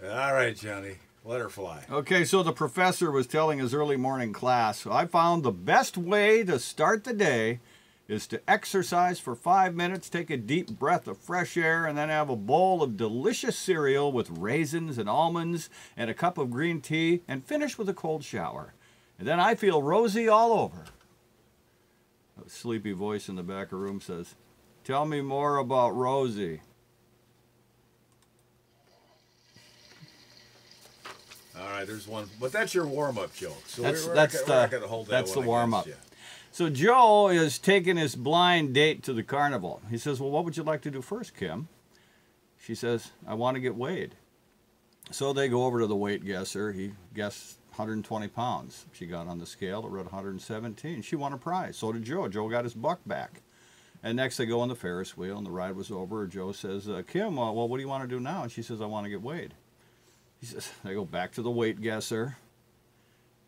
All right, Johnny. Let her fly. Okay, so the professor was telling his early morning class, I found the best way to start the day is to exercise for 5 minutes, take a deep breath of fresh air, and then have a bowl of delicious cereal with raisins and almonds and a cup of green tea, and finish with a cold shower. And then I feel rosy all over. A sleepy voice in the back of the room says, tell me more about Rosie. All right, there's one. But that's your warm-up joke. So That's we're not going to hold that that's the one warm-up. against you. So Joe is taking his blind date to the carnival. He says, well, what would you like to do first, Kim? She says, I want to get weighed. So they go over to the weight guesser. He guessed 120 pounds. She got on the scale. It read 117. She won a prize. So did Joe. Joe got his buck back. And next they go on the Ferris wheel, and the ride was over. Joe says, Kim, well, what do you want to do now? And she says, I want to get weighed. He says, they go back to the weight guesser.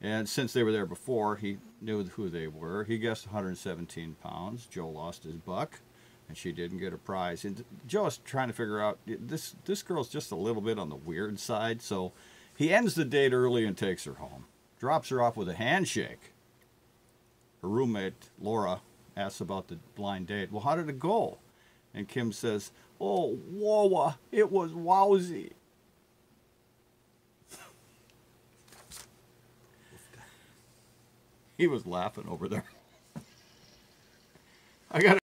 And since they were there before, he knew who they were. He guessed 117 pounds. Joe lost his buck, and she didn't get a prize. And Joe's trying to figure out, this girl's just a little bit on the weird side. So he ends the date early and takes her home. Drops her off with a handshake. Her roommate, Laura, asks about the blind date. Well, how did it go? And Kim says, oh, whoa, it was wowsy. He was laughing over there. I got